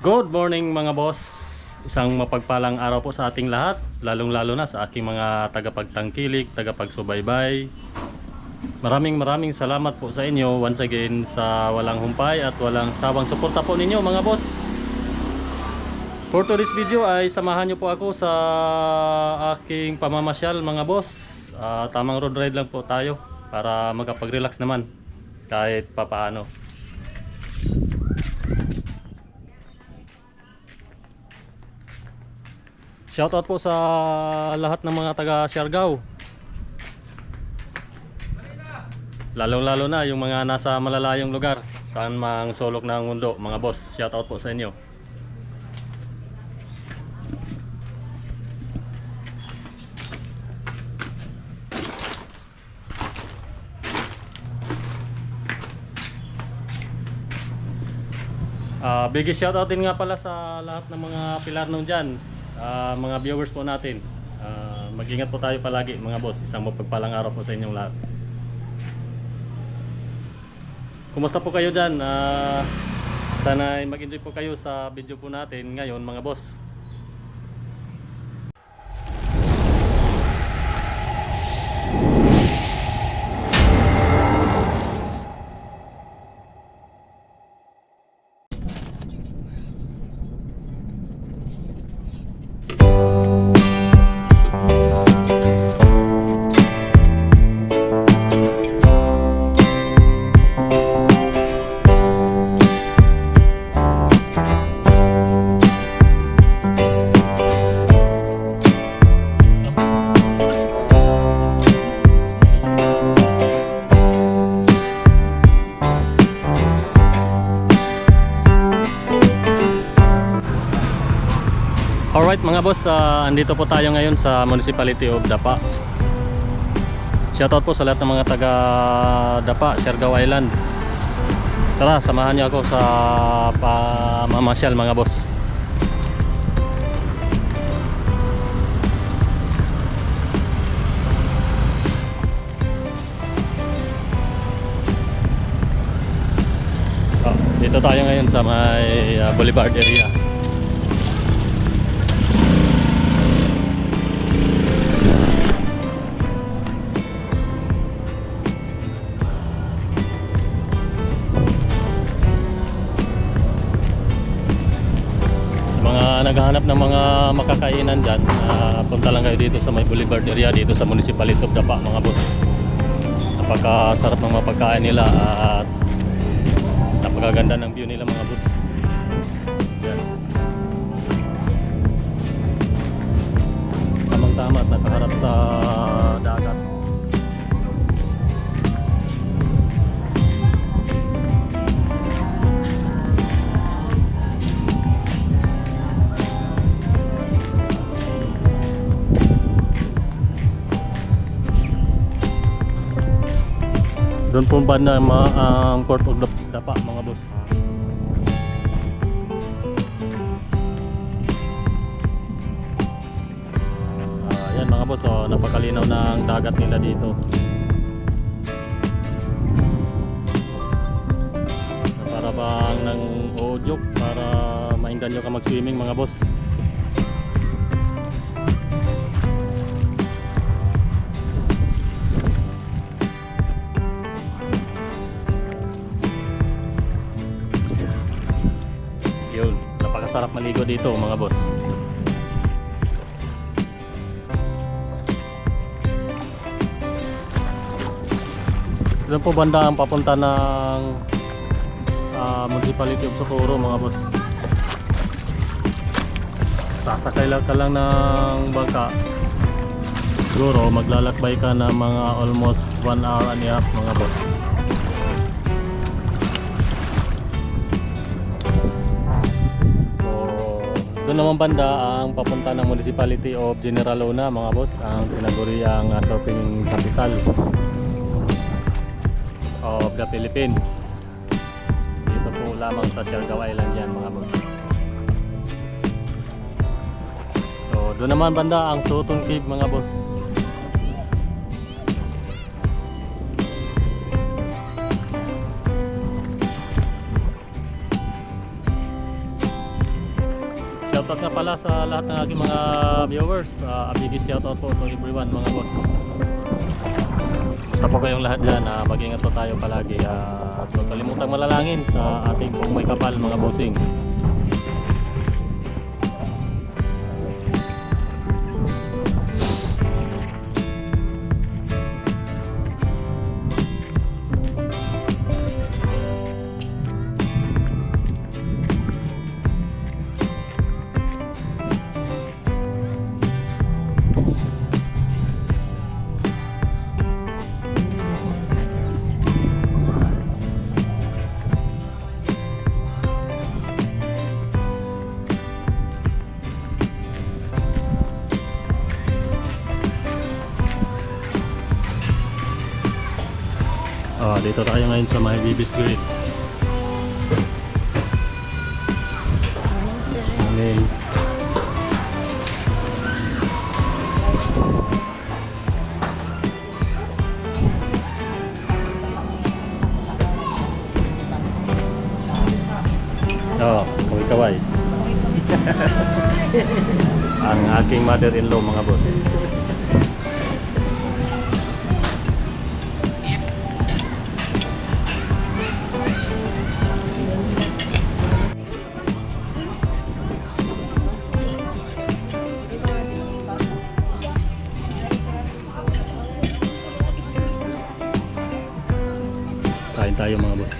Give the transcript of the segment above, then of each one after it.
Good morning mga boss. Isang mapagpalang araw po sa ating lahat, lalong-lalo na sa aking mga tagapagtangkilik, tagapagsubaybay. Maraming salamat po sa inyo once again sa walang humpay at walang sawang suporta po ninyo mga boss. For today's video ay samahan nyo po ako sa aking pamamasyal mga boss. Tamang road ride lang po tayo para makapag-relax naman kahit papaano. Shoutout po sa lahat ng mga taga Siargao. Lalong-lalo na yung mga nasa malalayong lugar, saan mang sulok ng mundo, mga boss. Shoutout po sa inyo. Biggest shoutout din nga pala sa lahat ng mga Pilarnong dyan. Mga viewers po natin, mag-ingat po tayo palagi mga boss. Isang mapagpalang araw po sa inyong lahat. Kumusta po kayo dyan? Sana mag-enjoy po kayo sa video po natin ngayon mga boss. Alright mga boss, andito po tayo ngayon sa Municipality of Dapa. Shoutout po sa lahat ng mga taga Dapa, Siargao Island. Tara, samahan niyo ako sa pamamasyal mga boss. Dito tayo ngayon sa may Boulevard area. Naghahanap ng mga makakainan dyan, punta lang kayo dito sa may Boulevard area, dito sa Municipality of Dapa mga boss. Napakasarap ng mga pagkain nila at napakaganda ng view nila mga boss. Yan. Tamang tama at nakaharap sa dagat. Doon po ba na ang Port of Dapa mga boss. Yan mga boss, napakalinaw ng dagat nila dito. Para bang ng ojok para mainganyo ka mag-swimming mga boss. Yun, napakasarap maligo dito mga boss. Doon po banda ang papunta ng Municipality of Socorro mga boss. Sasakay lang ka lang ng bangka. Siguro maglalakbay ka na mga almost 1 hour and a half mga boss. Doon naman banda ang papunta ng Municipality of General Luna mga boss, ang tinaguriang surfing capital of the Philippines. Dito po lamang sa Siargao Island yan mga boss. So doon naman banda ang Sutton Cave mga boss. Shoutout nga pala sa lahat ng aking mga viewers. A big shoutout po to everyone mga boss. Basta po kayong lahat dyan, mag-ingat po tayo palagi. At huwag kalimutang malalangin sa ating pong may kapal mga bossing. Dito tayo ngayon sa may Bibis Grid. Morning. Kaway-kaway. Ang aking mother-in-law mga boss. Kain tayo mga boss.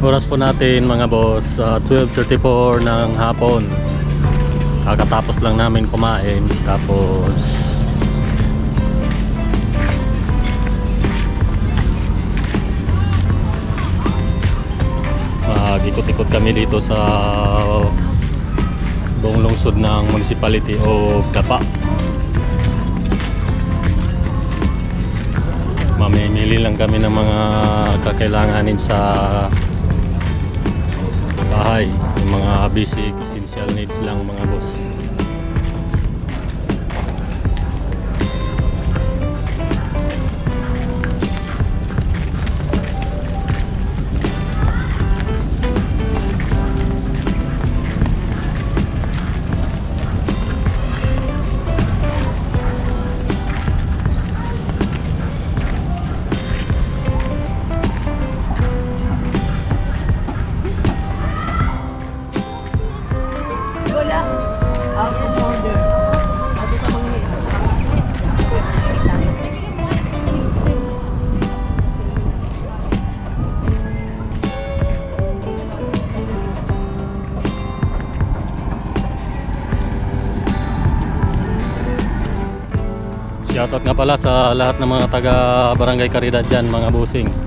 Oras po natin mga boss, 12:34 ng hapon. Kakatapos lang namin kumain. Tapos mag-ikot-ikot kami dito sa buong lungsod ng municipality o Dapa. Mamimili lang kami ng mga kakailanganin sa bahay, yung mga basic essential needs lang mga boss. Shoutout nga pala sa lahat ng mga taga Barangay Caridad dyan, mga busing.